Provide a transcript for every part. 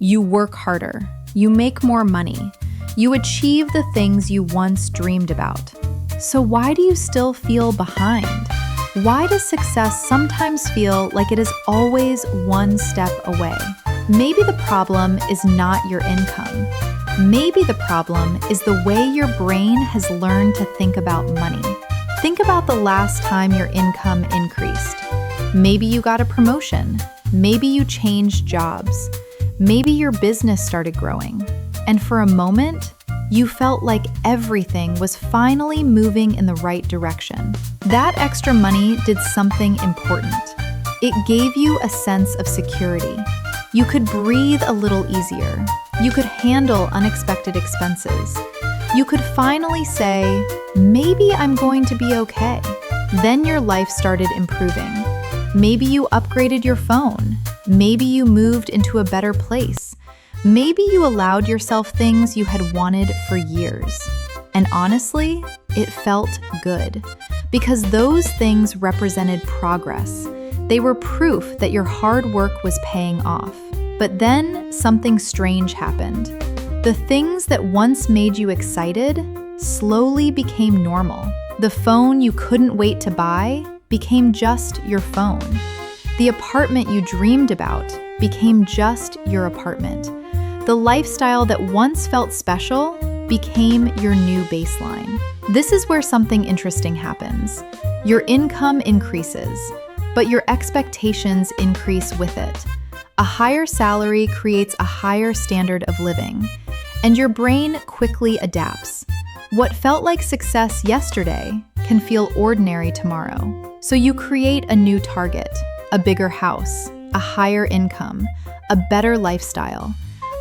You work harder. You make more money. You achieve the things you once dreamed about. So why do you still feel behind? Why does success sometimes feel like it is always one step away? Maybe the problem is not your income. Maybe the problem is the way your brain has learned to think about money. Think about the last time your income increased. Maybe you got a promotion. Maybe you changed jobs. Maybe your business started growing. And for a moment, you felt like everything was finally moving in the right direction. That extra money did something important. It gave you a sense of security. You could breathe a little easier. You could handle unexpected expenses. You could finally say, maybe I'm going to be okay. Then your life started improving. Maybe you upgraded your phone. Maybe you moved into a better place. Maybe you allowed yourself things you had wanted for years. And honestly, it felt good. Because those things represented progress. They were proof that your hard work was paying off. But then something strange happened. The things that once made you excited slowly became normal. The phone you couldn't wait to buy became just your phone. The apartment you dreamed about became just your apartment. The lifestyle that once felt special became your new baseline. This is where something interesting happens. Your income increases, but your expectations increase with it. A higher salary creates a higher standard of living, and your brain quickly adapts. What felt like success yesterday can feel ordinary tomorrow. So you create a new target, a bigger house, a higher income, a better lifestyle,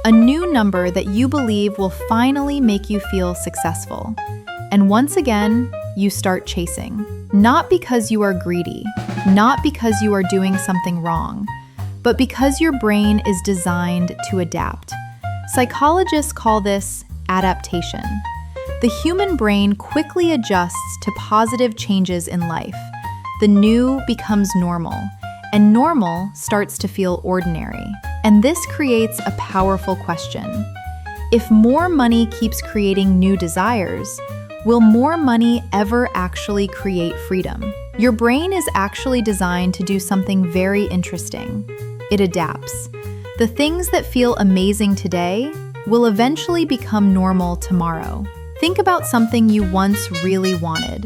a new number that you believe will finally make you feel successful. And once again, you start chasing. Not because you are greedy, not because you are doing something wrong, but because your brain is designed to adapt. Psychologists call this adaptation. The human brain quickly adjusts to positive changes in life. The new becomes normal, and normal starts to feel ordinary. And this creates a powerful question. If more money keeps creating new desires, will more money ever actually create freedom? Your brain is actually designed to do something very interesting. It adapts. The things that feel amazing today will eventually become normal tomorrow. Think about something you once really wanted.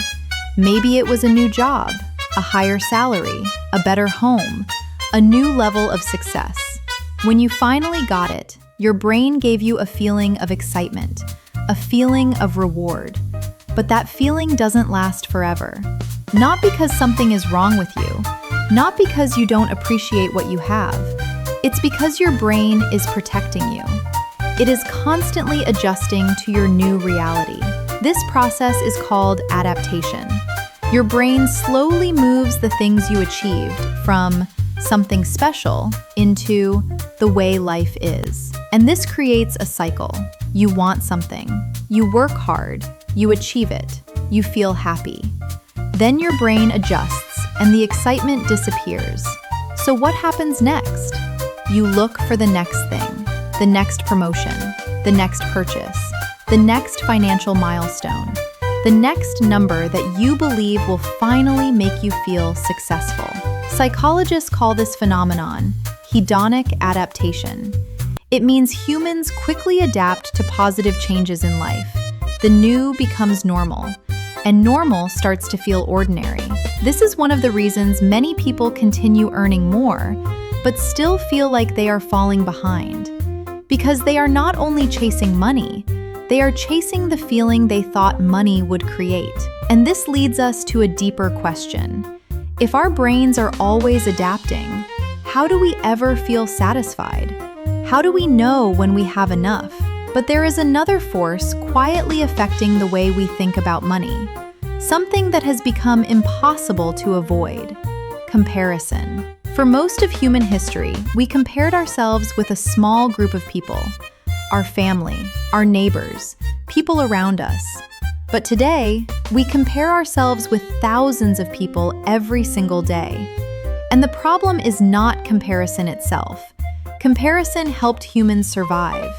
Maybe it was a new job, a higher salary, a better home, a new level of success. When you finally got it, your brain gave you a feeling of excitement, a feeling of reward. But that feeling doesn't last forever. Not because something is wrong with you, not because you don't appreciate what you have. It's because your brain is protecting you. It is constantly adjusting to your new reality. This process is called adaptation. Your brain slowly moves the things you achieved from something special into the way life is. And this creates a cycle. You want something, you work hard, you achieve it, you feel happy. Then your brain adjusts and the excitement disappears. So what happens next? You look for the next thing, the next promotion, the next purchase, the next financial milestone, the next number that you believe will finally make you feel successful. Psychologists call this phenomenon hedonic adaptation. It means humans quickly adapt to positive changes in life. The new becomes normal, and normal starts to feel ordinary. This is one of the reasons many people continue earning more, but still feel like they are falling behind. Because they are not only chasing money, they are chasing the feeling they thought money would create. And this leads us to a deeper question. If our brains are always adapting, how do we ever feel satisfied? How do we know when we have enough? But there is another force quietly affecting the way we think about money. Something that has become impossible to avoid: comparison. For most of human history, we compared ourselves with a small group of people: our family, our neighbors, people around us. But today, we compare ourselves with thousands of people every single day. And the problem is not comparison itself. Comparison helped humans survive.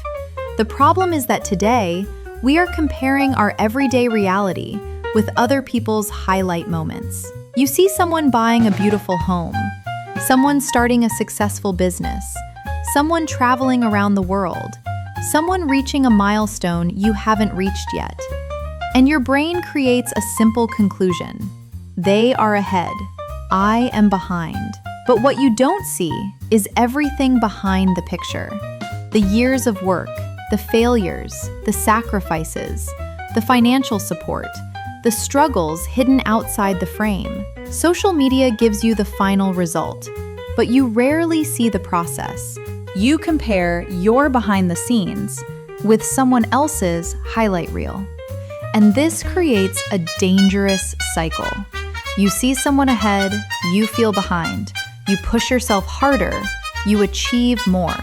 The problem is that today, we are comparing our everyday reality with other people's highlight moments. You see someone buying a beautiful home, someone starting a successful business, someone traveling around the world, someone reaching a milestone you haven't reached yet. And your brain creates a simple conclusion. They are ahead. I am behind. But what you don't see is everything behind the picture. The years of work, the failures, the sacrifices, the financial support, the struggles hidden outside the frame. Social media gives you the final result, but you rarely see the process. You compare your behind the scenes with someone else's highlight reel. And this creates a dangerous cycle. You see someone ahead, you feel behind. You push yourself harder, you achieve more.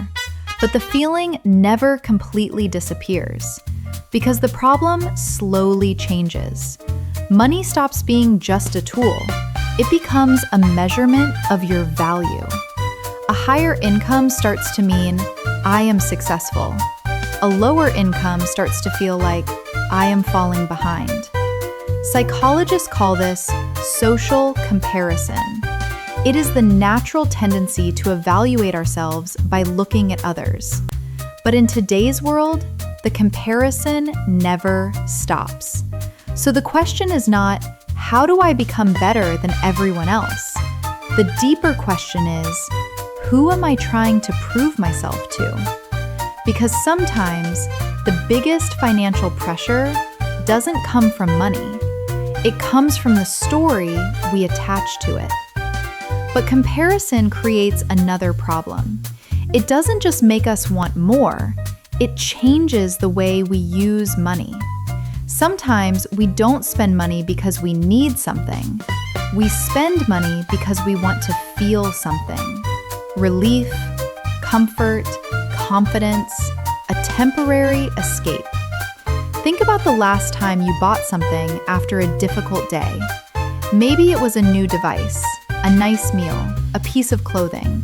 But the feeling never completely disappears because the problem slowly changes. Money stops being just a tool. It becomes a measurement of your value. A higher income starts to mean, I am successful. A lower income starts to feel like, I am falling behind. Psychologists call this social comparison. It is the natural tendency to evaluate ourselves by looking at others. But in today's world, the comparison never stops. So the question is not, how do I become better than everyone else? The deeper question is, who am I trying to prove myself to? Because sometimes the biggest financial pressure doesn't come from money. It comes from the story we attach to it. But comparison creates another problem. It doesn't just make us want more, it changes the way we use money. Sometimes we don't spend money because we need something. We spend money because we want to feel something. Relief, comfort, confidence, a temporary escape. Think about the last time you bought something after a difficult day. Maybe it was a new device, a nice meal, a piece of clothing,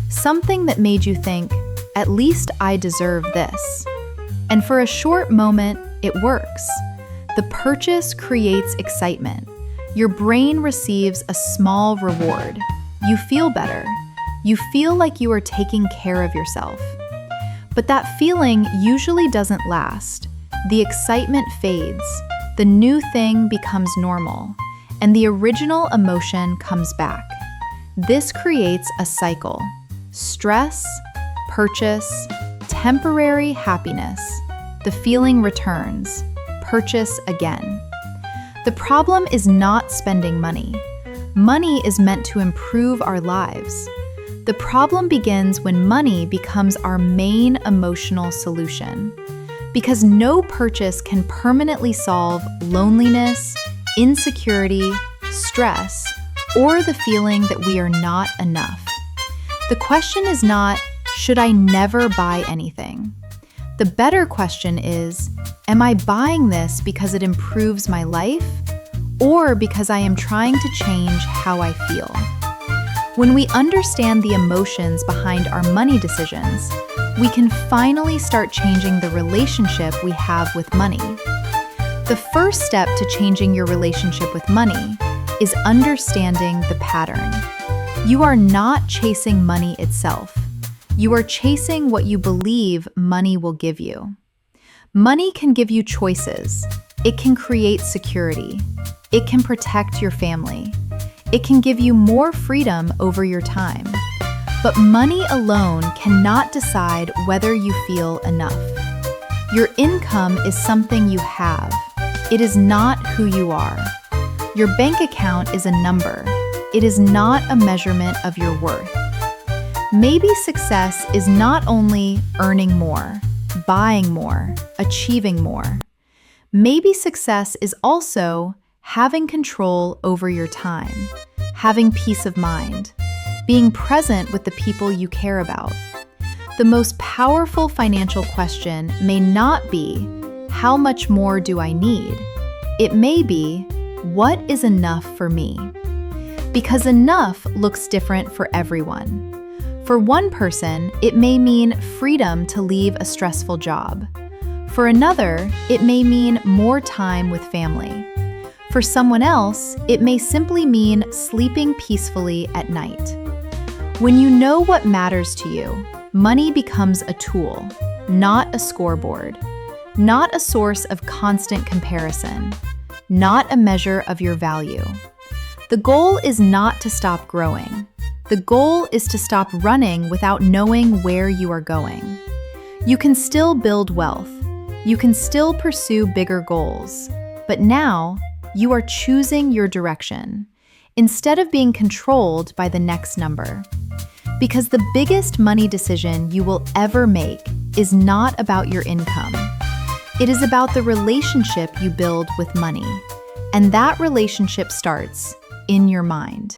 something that made you think, at least I deserve this. And for a short moment, it works. The purchase creates excitement. Your brain receives a small reward. You feel better. You feel like you are taking care of yourself. But that feeling usually doesn't last. The excitement fades. The new thing becomes normal, and the original emotion comes back. This creates a cycle. Stress, purchase, temporary happiness. The feeling returns. Purchase again. The problem is not spending money. Money is meant to improve our lives. The problem begins when money becomes our main emotional solution. Because no purchase can permanently solve loneliness, insecurity, stress, or the feeling that we are not enough. The question is not, should I never buy anything? The better question is, am I buying this because it improves my life, or because I am trying to change how I feel? When we understand the emotions behind our money decisions, we can finally start changing the relationship we have with money. The first step to changing your relationship with money is understanding the pattern. You are not chasing money itself. You are chasing what you believe money will give you. Money can give you choices. It can create security. It can protect your family. It can give you more freedom over your time. But money alone cannot decide whether you feel enough. Your income is something you have. It is not who you are. Your bank account is a number. It is not a measurement of your worth. Maybe success is not only earning more, buying more, achieving more. Maybe success is also having control over your time, having peace of mind, being present with the people you care about. The most powerful financial question may not be, how much more do I need? It may be, what is enough for me? Because enough looks different for everyone. For one person, it may mean freedom to leave a stressful job. For another, it may mean more time with family. For someone else, it may simply mean sleeping peacefully at night. When you know what matters to you, money becomes a tool, not a scoreboard, not a source of constant comparison, not a measure of your value. The goal is not to stop growing. The goal is to stop running without knowing where you are going. You can still build wealth. You can still pursue bigger goals. But now, you are choosing your direction instead of being controlled by the next number. Because the biggest money decision you will ever make is not about your income. It is about the relationship you build with money. And that relationship starts in your mind.